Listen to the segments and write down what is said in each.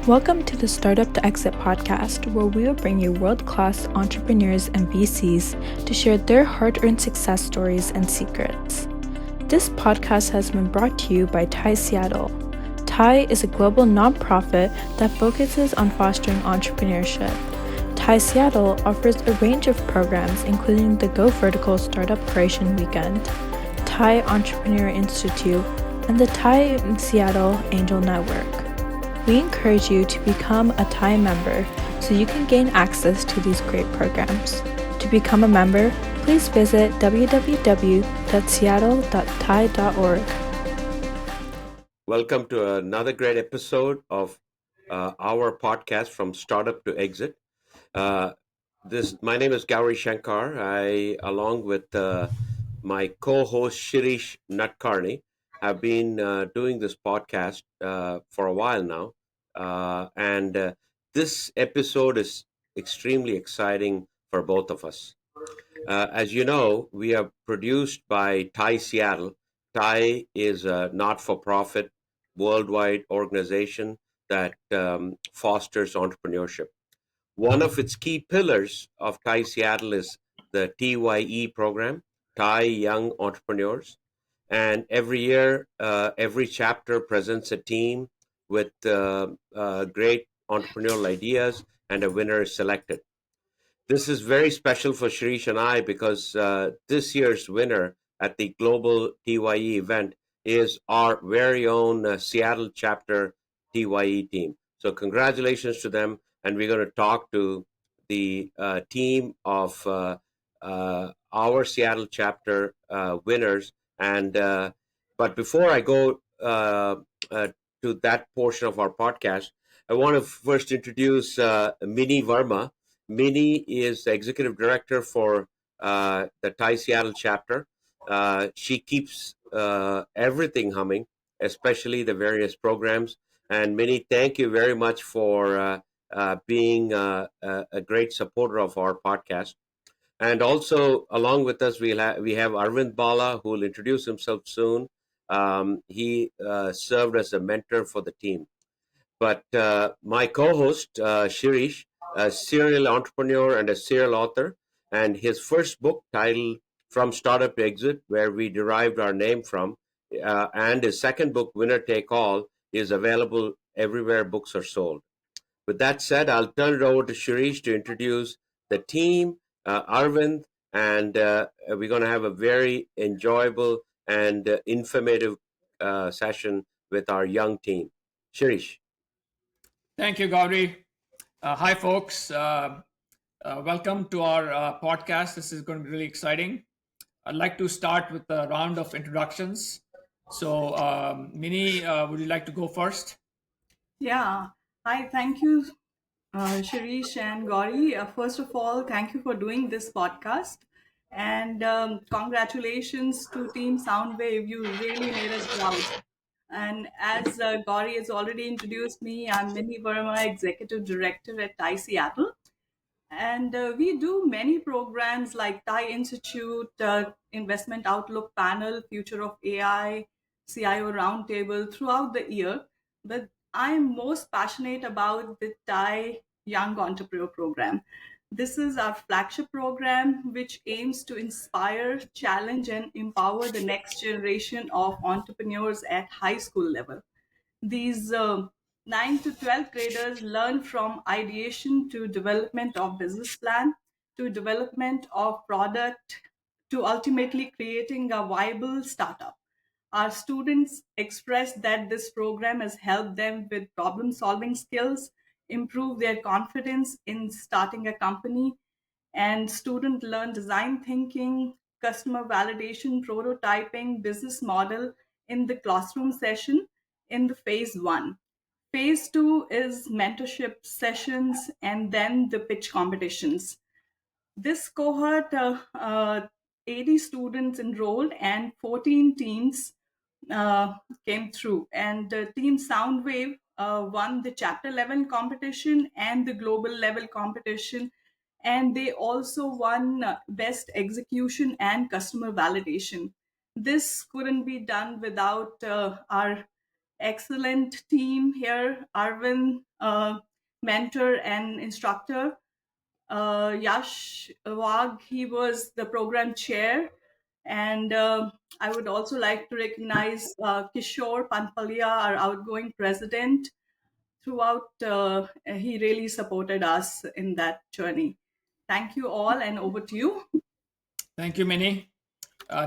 Welcome to the Startup to Exit podcast, where we will bring you world-class entrepreneurs and VCs to share their hard-earned success stories and secrets. This podcast has been brought to you by TYE Seattle. TYE is a global nonprofit that focuses on fostering entrepreneurship. TYE Seattle offers a range of programs, including the Go Vertical Startup Creation Weekend, TYE Entrepreneur Institute, and the TYE Seattle Angel Network. We encourage you to become a TYE member so you can gain access to these great programs. To become a member, please visit www.seattle.tye.org. Welcome to another great episode of our podcast from Startup to Exit. My name is Gauri Shankar. I, along with my co-host Shirish Natkarni, have been doing this podcast for a while now. And this episode is extremely exciting for both of us. As you know, we are produced by TYE Seattle. TYE is a not-for-profit worldwide organization that fosters entrepreneurship. One of its key pillars of TYE Seattle is the TYE program, TYE Young Entrepreneurs. And every year, every chapter presents a team with great entrepreneurial ideas, and a winner is selected. This is very special for Shirish and I because this year's winner at the Global TYE event is our very own Seattle chapter TYE team. So congratulations to them, and we're going to talk to the team of our Seattle chapter winners. But before I go to that portion of our podcast, I want to first introduce Mini Verma. Minnie is the executive director for the TYE Seattle chapter. She keeps everything humming, especially the various programs. And Minnie, thank you very much for being a great supporter of our podcast. And also, along with us, we have Arvind Bala, who will introduce himself soon. He served as a mentor for the team. But my co-host, Shirish, a serial entrepreneur and a serial author, and his first book titled From Startup to Exit, where we derived our name from, and his second book, Winner Take All, is available everywhere books are sold. With that said, I'll turn it over to Shirish to introduce the team, Arvind, and we're going to have a very enjoyable and informative session with our young team. Shirish. Thank you, Gauri. Hi, folks. Welcome to our podcast. This is going to be really exciting. I'd like to start with a round of introductions. So, Minnie, would you like to go first? Yeah. Hi, thank you, Shirish and Gauri. First of all, thank you for doing this podcast. And congratulations to Team Soundwave. You really made us proud. And as Gauri has already introduced me, I'm Minnie Verma, Executive Director at TYE Seattle. And we do many programs like TYE Institute, Investment Outlook Panel, Future of AI, CIO Roundtable throughout the year. But I'm most passionate about the TYE Young Entrepreneur Program. This is our flagship program, which aims to inspire, challenge, and empower the next generation of entrepreneurs at high school level. These 9 to 12 graders learn from ideation to development of business plan, to development of product, to ultimately creating a viable startup. Our students express that this program has helped them with problem solving skills, improve their confidence in starting a company, and students learn design thinking, customer validation, prototyping, business model in the classroom session in the phase one. Phase two is mentorship sessions and then the pitch competitions. This cohort, 80 students enrolled and 14 teams came through. And Team Soundwave won the chapter level competition and the global level competition. And they also won best execution and customer validation. This couldn't be done without our excellent team here. Arvind, mentor and instructor. Yash Wag, he was the program chair. And I would also like to recognize Kishore Panpalia, our outgoing president. Throughout, he really supported us in that journey. Thank you all, and over to you. Thank you, Minnie.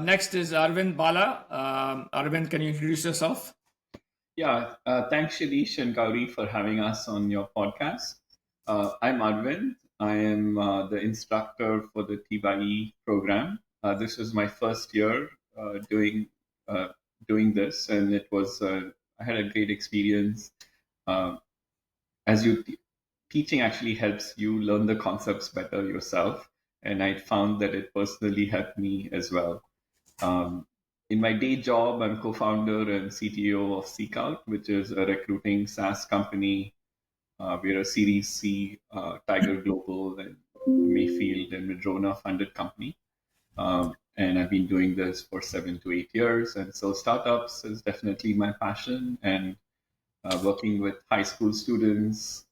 Next is Arvind Bala. Arvind, can you introduce yourself? Yeah, thanks, Shirish and Gauri, for having us on your podcast. I'm Arvind. I am the instructor for the TYE program. This was my first year uh, doing this, and it was I had a great experience. Uh, as you teaching actually helps you learn the concepts better yourself, and I found that it personally helped me as well. Um, in my day job, I'm co-founder and CTO of Seekout, which is a recruiting SaaS company. We're a Series C Tiger Global and Mayfield and Madrona funded company. And I've been doing this for 7 to 8 years. And so startups is definitely my passion, and working with high school students,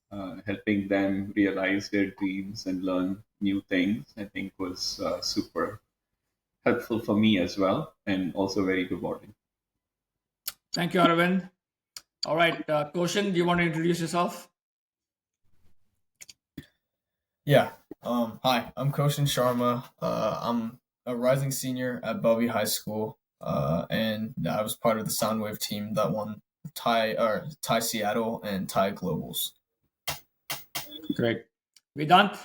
helping them realize their dreams and learn new things, I think was super helpful for me as well, and also very rewarding. Thank you, Arvind. All right, Koshin, do you want to introduce yourself? Yeah. Hi, I'm Koshin Sharma. I'm a rising senior at Bellevue High School, and I was part of the Soundwave team that won TYE Seattle and TYE Globals. Great. Vedant?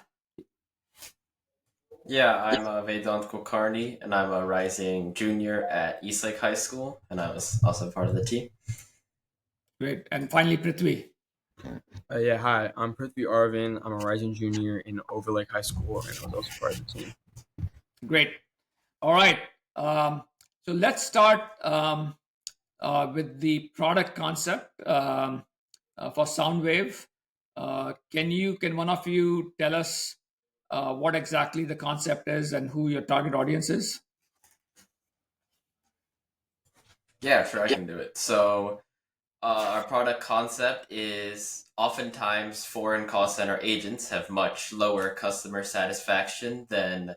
Yeah, I'm Vedant Kulkarni, and I'm a rising junior at Eastlake High School, and I was also part of the team. Great. And finally, Prithvi. Yeah, hi, I'm Prithvi Arvind. I'm a rising junior in Overlake High School, and I was also part of the team. Great. All right. So let's start with the product concept for Soundwave. Can one of you tell us what exactly the concept is and who your target audience is? Yeah, sure, I can do it. So our product concept is oftentimes foreign call center agents have much lower customer satisfaction than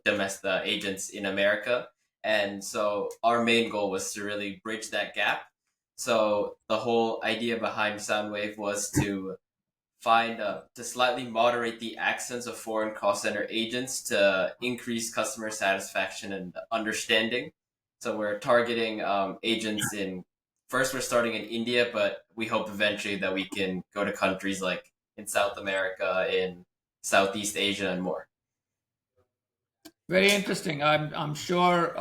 domestic agents in America. And so our main goal was to really bridge that gap. So the whole idea behind Soundwave was to to slightly moderate the accents of foreign call center agents to increase customer satisfaction and understanding. So we're targeting agents first we're starting in India, but we hope eventually that we can go to countries like in South America, in Southeast Asia, and more. Very interesting. I'm sure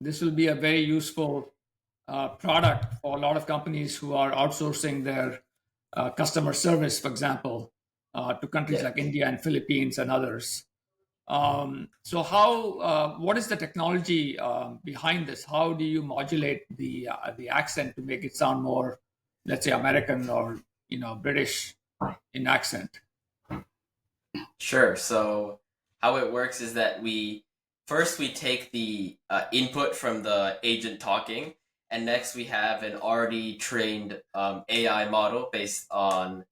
this will be a very useful product for a lot of companies who are outsourcing their customer service, for example, to countries like India and Philippines and others. So what is the technology behind this? How do you modulate the accent to make it sound more, let's say, American or British in accent? Sure. So how it works is that we take the input from the agent talking, and next we have an already trained AI model based on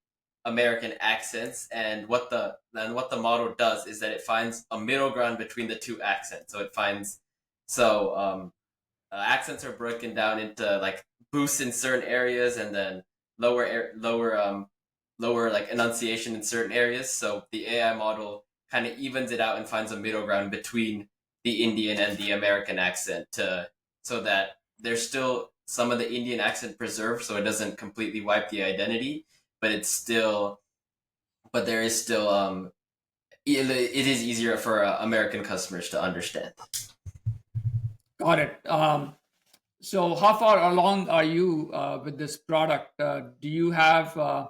American accents, and what the model does is that it finds a middle ground between the two accents. So it finds accents are broken down into like boosts in certain areas, and then lower like enunciation in certain areas. So the AI model kind of evens it out and finds a middle ground between the Indian and the American accent so that there's still some of the Indian accent preserved, so it doesn't completely wipe the identity, but there is still it is easier for American customers to understand. Got it. So how far along are you with this product? Do you have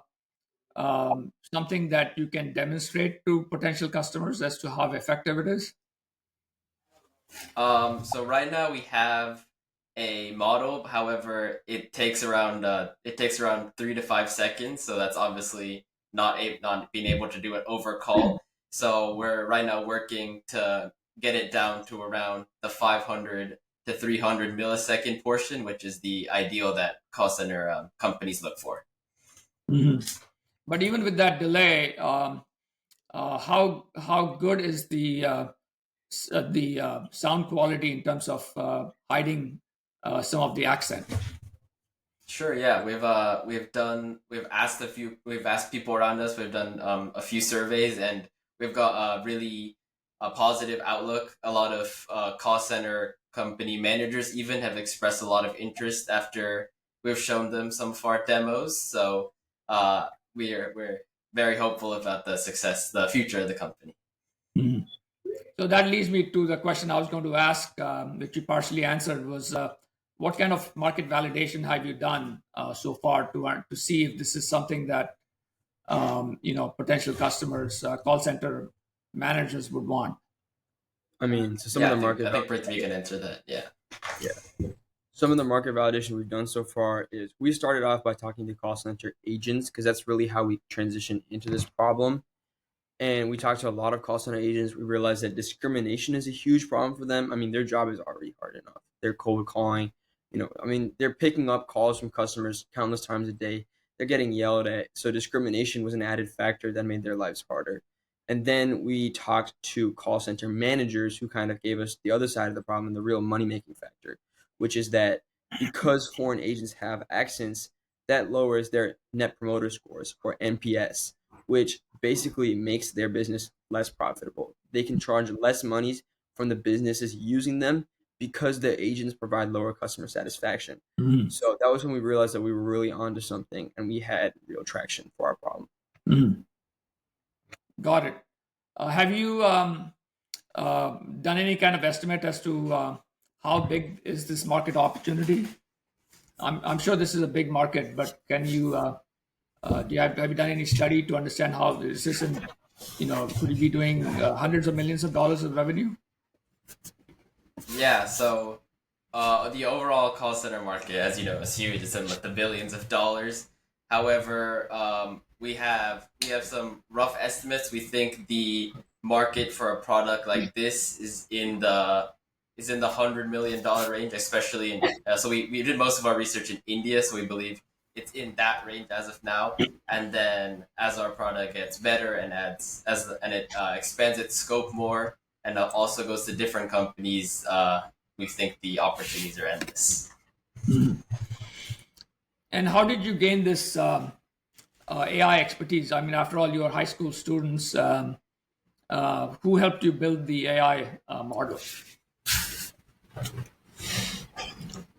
something that you can demonstrate to potential customers as to how effective it is? So right now we have a model. However, it takes around 3 to 5 seconds. So that's obviously not being able to do it over call. So we're right now working to get it down to around the 500 to 300 millisecond portion, which is the ideal that call center companies look for. But even with that delay, how good is the sound quality in terms of hiding some of the accent? Sure, yeah, we've asked people around us, we've done a few surveys, and we've got a really positive outlook. A lot of call center company managers even have expressed a lot of interest after we've shown them some of our demos. So we're very hopeful about the future of the company. So that leads me to the question I was going to ask, which you partially answered, was what kind of market validation have you done so far to see if this is something that potential customers, call center managers would want? I mean, so some Yeah, of the market I think Prithvi can answer that. Yeah. some of the market validation we've done so far is we started off by talking to call center agents because that's really how we transitioned into this problem. And we talked to a lot of call center agents. We realized that discrimination is a huge problem for them. I mean, their job is already hard enough. They're cold calling, they're picking up calls from customers countless times a day. They're getting yelled at. So discrimination was an added factor that made their lives harder. And then we talked to call center managers who kind of gave us the other side of the problem, the real money-making factor, which is that because foreign agents have accents, that lowers their net promoter scores, or NPS, which basically makes their business less profitable. They can charge less money from the businesses using them because the agents provide lower customer satisfaction. Mhm. So that was when we realized that we were really onto something and we had real traction for our problem. Got it. Have you done any kind of estimate as to how big is this market opportunity? I'm sure this is a big market, but can you have you done any study to understand how is this could you be doing hundreds of millions of dollars of revenue? Yeah, so the overall call center market, as you know, is huge. It's in like the billions of dollars. However, we have some rough estimates. We think the market for a product like this is in the $100 million range, especially in. So we did most of our research in India, so we believe it's in that range as of now. And then as our product gets better and expands its scope more, and also goes to different companies, we think the opportunities are endless. And how did you gain this AI expertise? I mean, after all, you are high school students. Who helped you build the AI model?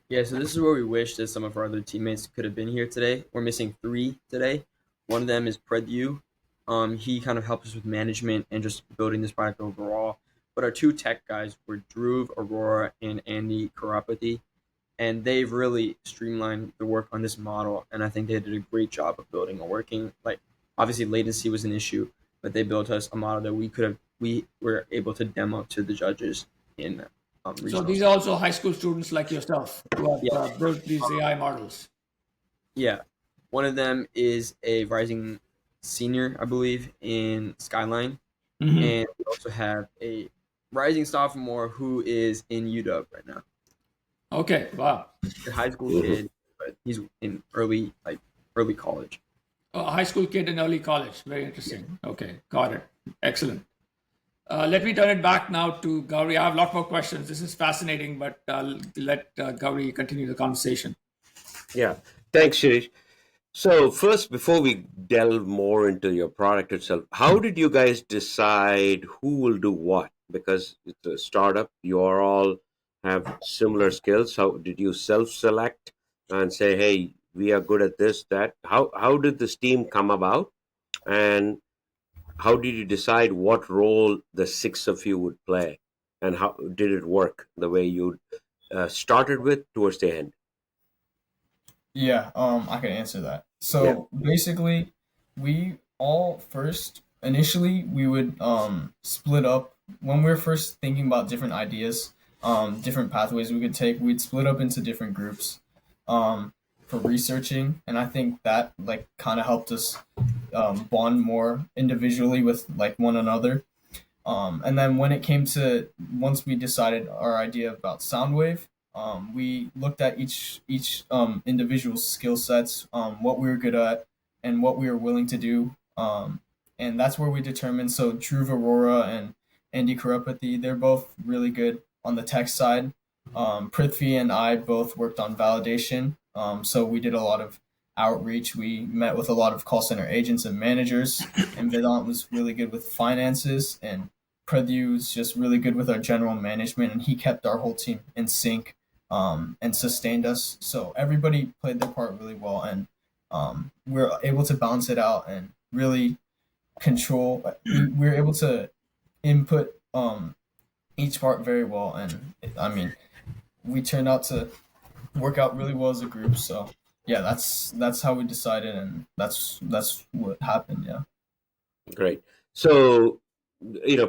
Yeah, so this is where we wish that some of our other teammates could have been here today. We're missing 3 today. One of them is Prithvi. He kind of helped us with management and just building this product overall. But our 2 tech guys were Dhruv Aurora and Andy Karapathy, and they've really streamlined the work on this model. And I think they did a great job of building a working, obviously latency was an issue, but they built us a model that we were able to demo to the judges in. So these are also high school students like yourself who have built these AI models. Yeah, one of them is a rising senior, I believe, in Skyline, and we also have a rising sophomore who is in UW right now. Okay, wow. A high school kid, but he's in early college. A high school kid in early college. Very interesting. Okay, got it. Excellent. Let me turn it back now to Gauri. I have a lot more questions. This is fascinating, but let Gauri continue the conversation. Yeah, thanks, Shirish. So first, before we delve more into your product itself, how did you guys decide who will do what? Because it's a startup, you are all have similar skills. How did you self-select and say, "Hey, we are good at this, that"? How did this team come about, and how did you decide what role the 6 of you would play, and how did it work the way you started with towards the end? Yeah, I can answer that. So basically, we all initially we would split up when we were first thinking about different ideas, different pathways we could take. We'd split up into different groups, for researching, and I think that kind of helped us bond more individually with one another. And then when it came to once we decided our idea about Soundwave, We looked at each individual skill sets, what we were good at, and what we were willing to do. And that's where we determined. So Dhruv Arora and Andy Karapathy, they're both really good on the tech side. Prithvi and I both worked on validation. So we did a lot of outreach. We met with a lot of call center agents and managers, and Vedant was really good with finances, and Pradhu was just really good with our general management, and he kept our whole team in sync, and sustained us. So everybody played their part really well, and we were able to balance it out and really control. We were able to input each part very well, and I mean, we turned out to work out really well as a group. So yeah, that's how we decided, and that's what happened. Yeah. Great. So,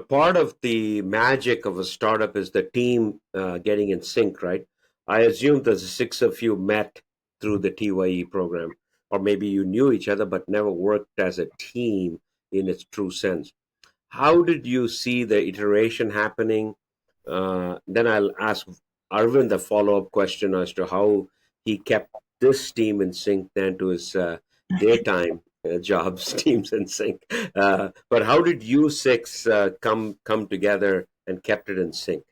part of the magic of a startup is the team getting in sync, right? I assume the six of you met through the TYE program, or maybe you knew each other but never worked as a team in its true sense. How did you see the iteration happening? Then I'll ask Arvind the follow-up question as to how he kept this team in sync then to his daytime jobs teams in sync. But how did you six come together and kept it in sync?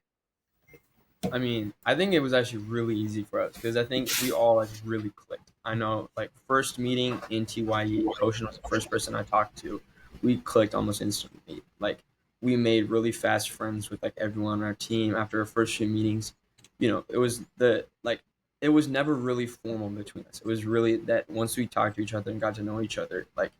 I mean, I think it was actually really easy for us because I think we all like really clicked. I know, like first meeting in TYE, Koshin was the first person I talked to. We clicked almost instantly. Like we made really fast friends with like everyone on our team after our first few meetings. It was it was never really formal between us. It was really that once we talked to each other and got to know each other, like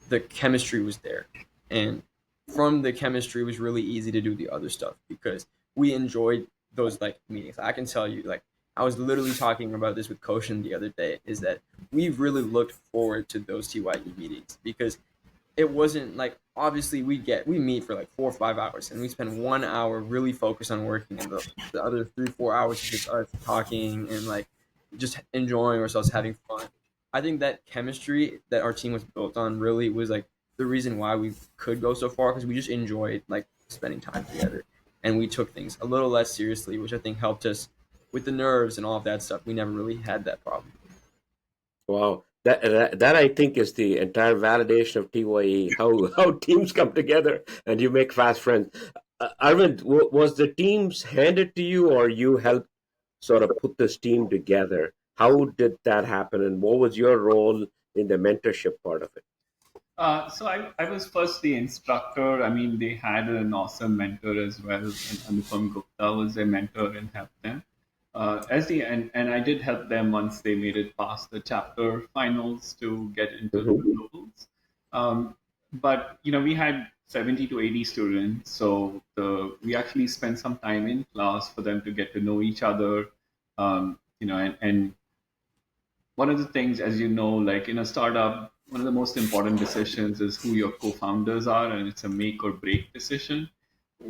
the chemistry was there, and from the chemistry it was really easy to do the other stuff because we enjoyed those like meetings. I can tell you, like I was literally talking about this with Koshin the other day, is that we've really looked forward to those TYE meetings because it wasn't like obviously we meet for like 4 or 5 hours and we spend 1 hour really focused on working and the other 3 4 hours is just us talking and like just enjoying ourselves, having fun. I think that chemistry that our team was built on really was like the reason why we could go so far because we just enjoyed like spending time together and we took things a little less seriously, which I think helped us with the nerves and all of that stuff. We never really had that problem. Wow. That I think is the entire validation of TYE, how teams come together and you make fast friends. Arvind, was the teams handed to you or you helped sort of put this team together? How did that happen and what was your role in the mentorship part of it? So I was first the instructor. I mean, they had an awesome mentor as well. And Anupam Gupta was their mentor and helped them. And I did help them once they made it past the chapter finals to get into the globals. But we had 70 to 80 students, so we actually spent some time in class for them to get to know each other. And one of the things, as you know, like in a startup, one of the most important decisions is who your co-founders are, and it's a make or break decision.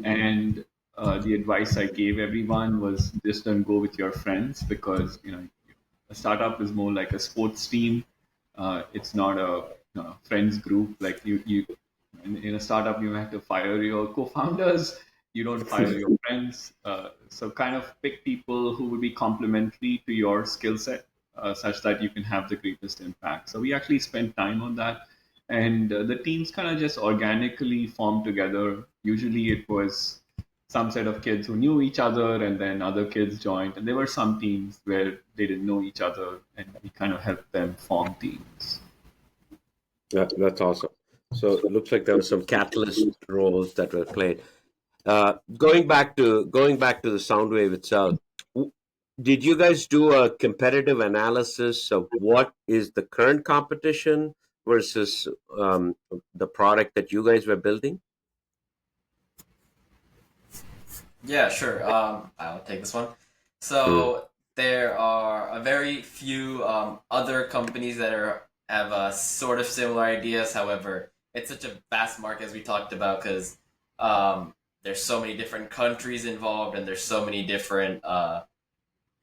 And the advice I gave everyone was just don't go with your friends because a startup is more like a sports team. It's not a friends group. Like you in a startup, you have to fire your co-founders. You don't fire your friends. So kind of pick people who will be complementary to your skill set, such that you can have the greatest impact. So we actually spent time on that. And the teams kind of just organically formed together. Usually it was some set of kids who knew each other and then other kids joined. And there were some teams where they didn't know each other and we kind of helped them form teams. That's awesome. So it looks like there were some catalyst roles that were played. Going back to the Soundwave itself, did you guys do a competitive analysis of what is the current competition versus the product that you guys were building? Yeah, sure. I'll take this one. So there are a very few other companies that have sort of similar ideas. However, it's such a vast market as we talked about because there's so many different countries involved and there's so many different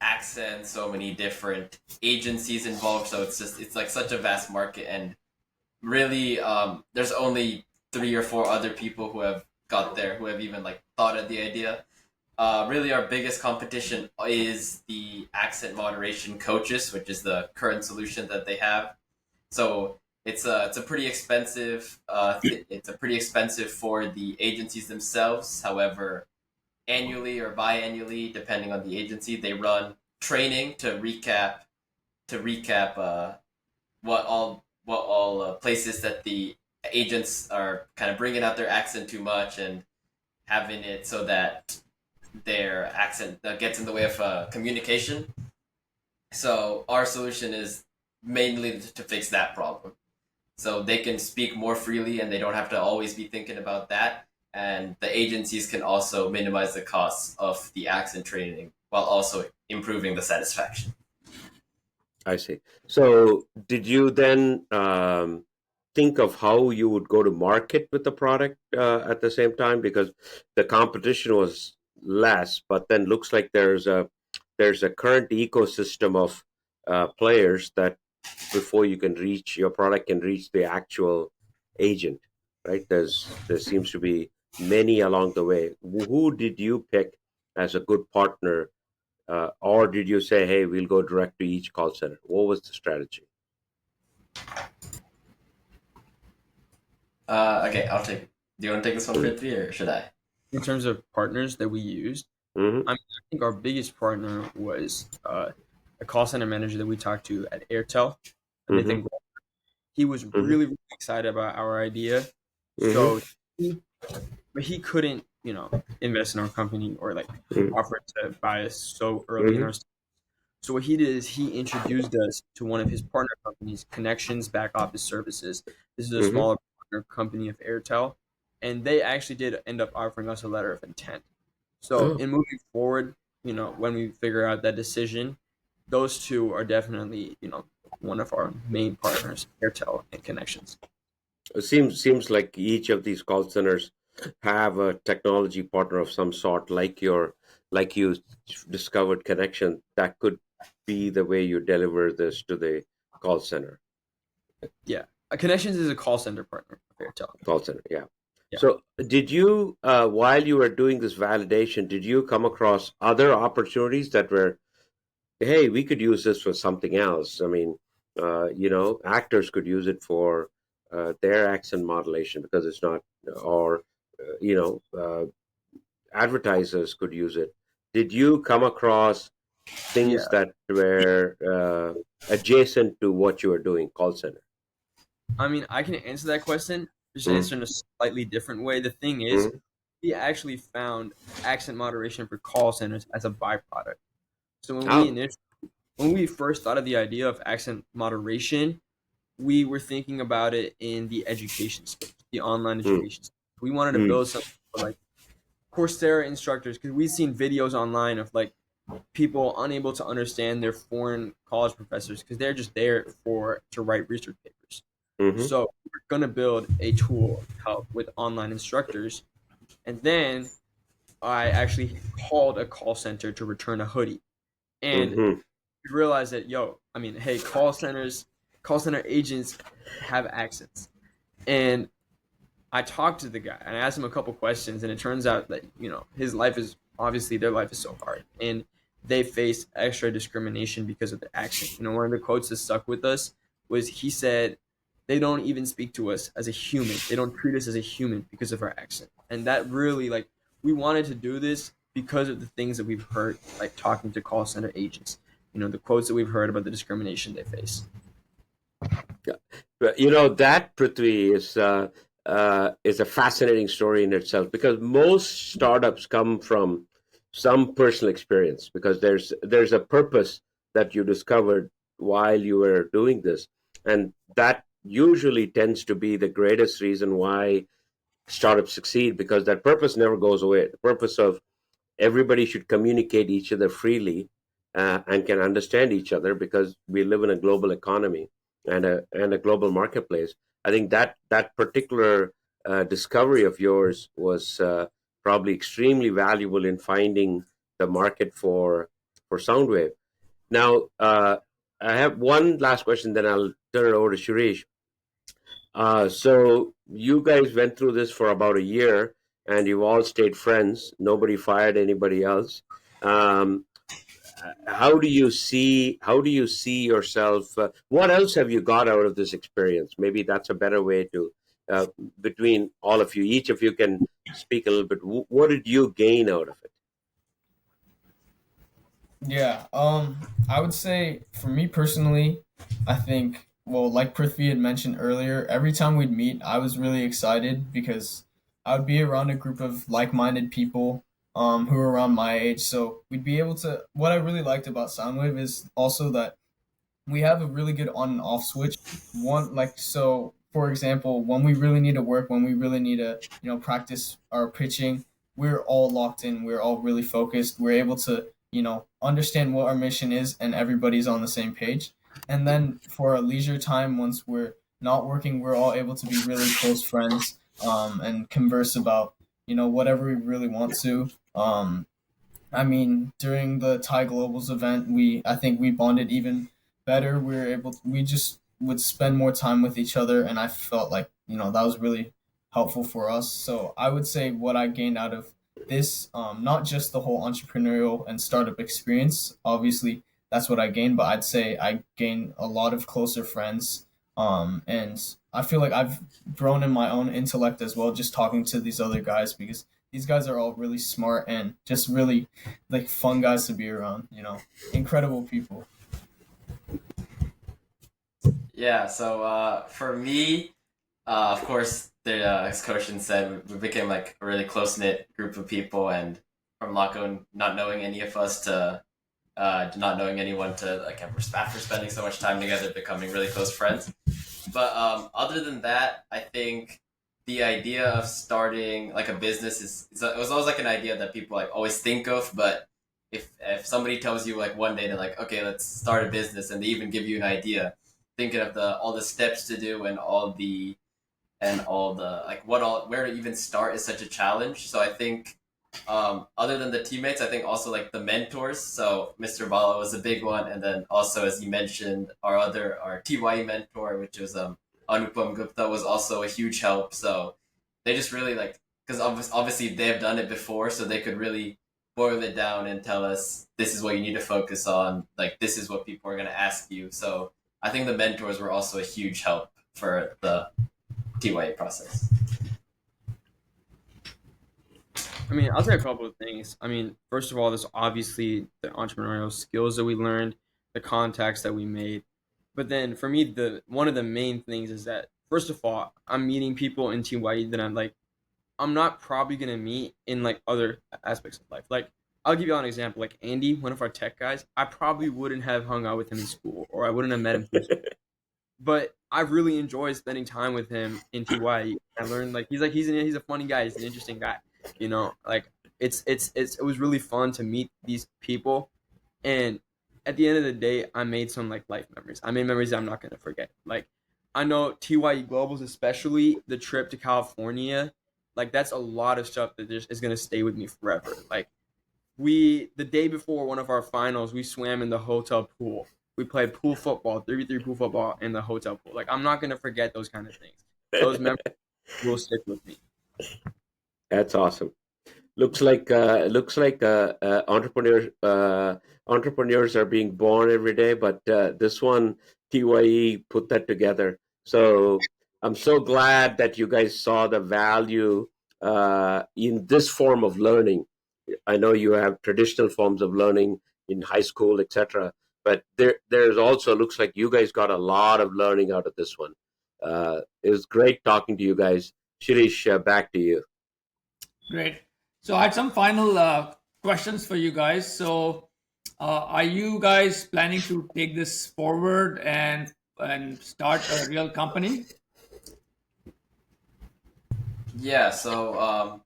accents, so many different agencies involved. So it's like such a vast market, and really there's only 3 or 4 other people who have got there, who have even like thought of the idea. Really, our biggest competition is the accent moderation coaches, which is the current solution that they have. So it's a pretty expensive. It's a pretty expensive for the agencies themselves. However, annually or biannually, depending on the agency, they run training to recap what all places that the agents are kind of bringing out their accent too much and having it so that their accent gets in the way of communication. So our solution is mainly to fix that problem. So they can speak more freely and they don't have to always be thinking about that. And the agencies can also minimize the costs of the accent training while also improving the satisfaction. I see. So, did you then think of how you would go to market with the product at the same time? Because the competition was less, but then looks like there's a current ecosystem of players that before you can reach your product can reach the actual agent, right? There seems to be many along the way. Who did you pick as a good partner, or did you say, hey, we'll go direct to each call center? What was the strategy? Okay, I'll take. Do you want to take this one, Prithvi, or should I? In terms of partners that we used, Mm-hmm. I think our biggest partner was a call center manager that we talked to at Airtel. Mm-hmm. He was Mm-hmm. really, really excited about our idea. Mm-hmm. So, but he couldn't, invest in our company or like Mm-hmm. offer to buy us so early in Mm-hmm. our. So what he did is he introduced us to one of his partner companies, Connections Back Office Services. This is a Mm-hmm. smaller partner company of Airtel, and they actually did end up offering us a letter of intent. So Oh, in moving forward, when we figure out that decision, those two are definitely, one of our main partners, Airtel and Connections. it seems like each of these call centers have a technology partner of some sort, like you discovered connection that could be the way you deliver this to the call center. Yeah, Connections is a call center partner of Airtel. Call center, yeah. Yeah. So, did you, while you were doing this validation, did you come across other opportunities that were, hey, we could use this for something else? I mean, actors could use it for their accent modulation because it's not, or, advertisers could use it. Did you come across things Yeah. that were adjacent to what you were doing, call center? I mean, I can answer that question, just Mm, answer in a slightly different way. The thing is, mm, we actually found accent moderation for call centers as a byproduct. So oh, when we first thought of the idea of accent moderation, we were thinking about it in the education space, the online mm, education space. We wanted to mm, build something for like Coursera instructors because we've seen videos online of like people unable to understand their foreign college professors because they're just there to write research papers. mm-hmm, So we're gonna build a tool to help with online instructors, and then I actually called a call center to return a hoodie, and mm-hmm, we realized that I mean, hey, call center agents have accents, and I talked to the guy and I asked him a couple questions, and it turns out that his life is obviously their life is so hard, and they face extra discrimination because of their accent. One of the quotes that stuck with us was he said, "They don't even speak to us as a human. They don't treat us as a human because of our accent." And that really we wanted to do this because of the things that we've heard, like talking to call center agents. The quotes that we've heard about the discrimination they face. yeah. But that, Prithvi, is a fascinating story in itself because most startups come from some personal experience because there's a purpose that you discovered while you were doing this, and that usually tends to be the greatest reason why startups succeed because that purpose never goes away. The purpose of everybody should communicate each other freely and can understand each other because we live in a global economy and a global marketplace. I think that particular discovery of yours was probably extremely valuable in finding the market for Soundwave. Now, I have one last question, then I'll turn it over to Shirish. So you guys went through this for about a year. and you've all stayed friends. Nobody fired anybody else. Um, how do you see yourself? What else have you got out of this experience? Maybe that's a better way to uh, between all of you. Each of you can speak a little bit. What did you gain out of it? Yeah, I would say for me personally, I think, well, like Prithvi had mentioned earlier, every time we'd meet, I was really excited because I would be around a group of like-minded people, who were around my age. So we'd be able to. What I really liked about Soundwave is also that we have a really good on and off switch. One, like, so for example, when we really need to work, when we really need to, practice our pitching, we're all locked in, we're all really focused, we're able to, understand what our mission is, and everybody's on the same page. And then for our leisure time, once we're not working, we're all able to be really close friends, and converse about, whatever we really want to. I mean, during the TYE Globals event, I think we bonded even better. We just would spend more time with each other, and I felt like, that was really helpful for us. So I would say what I gained out of this, not just the whole entrepreneurial and startup experience, obviously that's what I gained, but I'd say I gained a lot of closer friends. And I feel like I've grown in my own intellect as well, just talking to these other guys, because these guys are all really smart and just really like fun guys to be around, incredible people. Yeah, so for me, of course, as Koshin said, we became like a really close knit group of people, and from not knowing any of us to not knowing anyone to like after spending so much time together, becoming really close friends. But other than that, I think the idea of starting like a business it was always like an idea that people like always think of, but if somebody tells you like one day they're like, okay, let's start a business, and they even give you an idea, thinking of the all the steps to do and all the like where to even start is such a challenge. So I think other than the teammates, I think also like the mentors. So Mr. Bala was a big one, and then also as you mentioned, our TYE mentor, which was Anupam Gupta, was also a huge help. So they just really like, because obviously they have done it before, so they could really boil it down and tell us this is what you need to focus on. Like this is what people are going to ask you. So I think the mentors were also a huge help for the TYA process. I mean, I'll say a couple of things. I mean, first of all, there's obviously the entrepreneurial skills that we learned, the contacts that we made. But then for me, the one of the main things is that first of all, I'm meeting people in TYE that I'm not probably gonna meet in like other aspects of life. Like I'll give you an example. Like Andy, one of our tech guys, I probably wouldn't have hung out with him in school, or I wouldn't have met him through school. But I really enjoy spending time with him in TYE. I learned like he's a funny guy. He's an interesting guy. Like it was really fun to meet these people, and at the end of the day, I made some like life memories. I made memories that I'm not gonna forget. Like I know TYE Globals, especially the trip to California, like that's a lot of stuff that just is gonna stay with me forever. Like the day before one of our finals, we swam in the hotel pool. We played pool football, 3v3 pool football in the hotel pool. Like I'm not gonna forget those kind of things. Those memories will stick with me. That's awesome. Looks like entrepreneurs are being born every day, but this one TYE put that together. So I'm so glad that you guys saw the value in this form of learning. I know you have traditional forms of learning in high school, etc., but there's also looks like you guys got a lot of learning out of this one. It was great talking to you guys. Shirish, back to you. Great. So I had some final questions for you guys. So are you guys planning to take this forward and start a real company? Yeah, so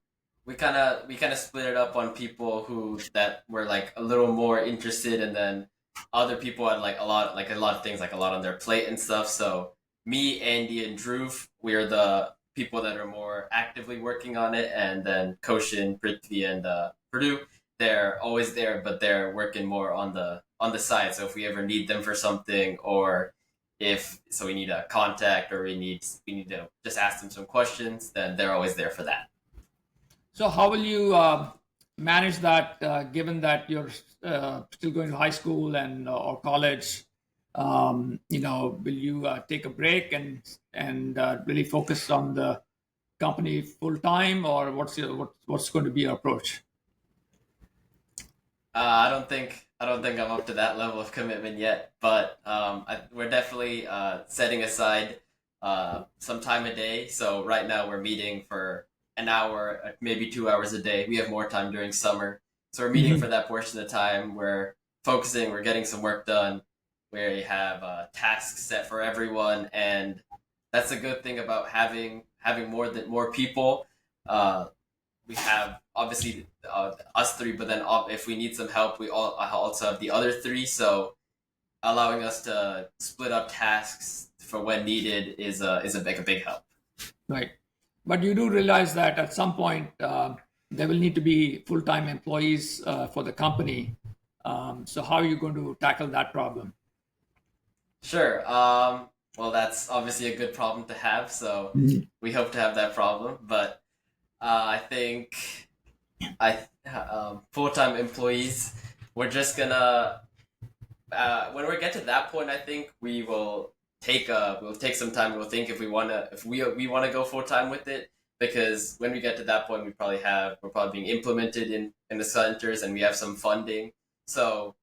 we kind of split it up on people who that were like a little more interested, and then other people had like a lot of things, like a lot on their plate and stuff. So me, Andy, and Dhruv, we're the people that are more actively working on it, and then Koshin, Prithvi, and Purdue, they're always there, but they're working more on the side. So if we ever need them for something, or if so we need a contact, or we need to just ask them some questions, then they're always there for that. So how will you manage that, given that you're still going to high school and or college? Will you take a break and really focus on the company full time, or what's going to be your approach? I don't think I'm up to that level of commitment yet, but we're definitely setting aside some time a day. So right now we're meeting for an hour, maybe 2 hours a day. We have more time during summer, so we're meeting for that portion of the time. We're focusing. We're getting some work done. We have tasks set for everyone, and that's a good thing about having more people. We have obviously us three, but then if we need some help, we also have the other three. So allowing us to split up tasks for when needed is a big help. Right. But you do realize that at some point there will need to be full-time employees for the company. So how are you going to tackle that problem? Sure. Well, that's obviously a good problem to have. So we hope to have that problem, but I think full-time employees, we're just gonna when we get to that point, I think we will we'll take some time. We'll think if we wanna go full-time with it, because when we get to that point, we're probably being implemented in the centers, and we have some funding. So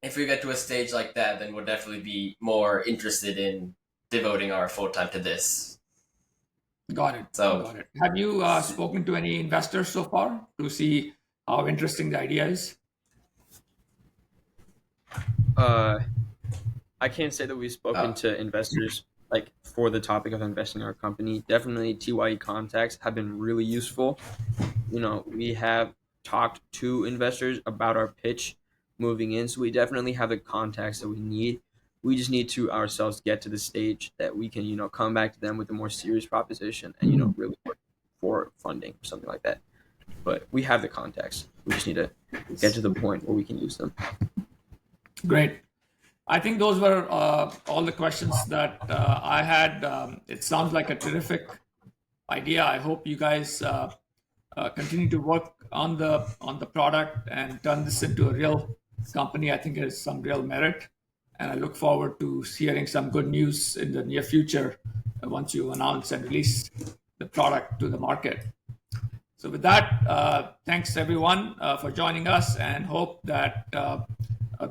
if we get to a stage like that, then we'll definitely be more interested in devoting our full time to this. Got it. Have you spoken to any investors so far to see how interesting the idea is? I can't say that we've spoken to investors like for the topic of investing in our company. Definitely TYE contacts have been really useful. We have talked to investors about our pitch moving in, so we definitely have the contacts that we need. We just need to ourselves get to the stage that we can, come back to them with a more serious proposition and, really work for funding or something like that. But we have the contacts. We just need to get to the point where we can use them. Great. I think those were all the questions that I had. It sounds like a terrific idea. I hope you guys continue to work on the product and turn this into a real company. I think it has some real merit, and I look forward to hearing some good news in the near future once you announce and release the product to the market. So with that, thanks everyone for joining us, and hope that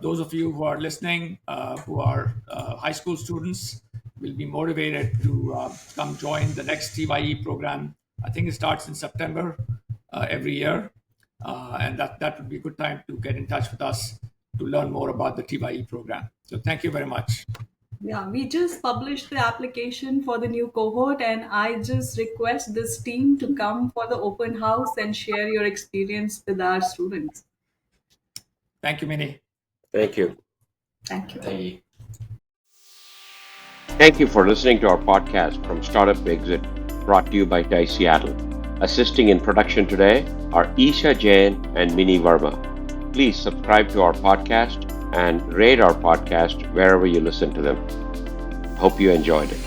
those of you who are listening, who are high school students, will be motivated to come join the next TYE program. I think it starts in September every year, and that would be a good time to get in touch with us to learn more about the TYE program. So thank you very much. Yeah, we just published the application for the new cohort, and I just request this team to come for the open house and share your experience with our students. Thank you, Minnie. Thank you. Thank you. Thank you. Thank you for listening to our podcast from Startup to Exit, brought to you by TYE Seattle. Assisting in production today are Isha Jain and Minnie Verma. Please subscribe to our podcast and rate our podcast wherever you listen to them. Hope you enjoyed it.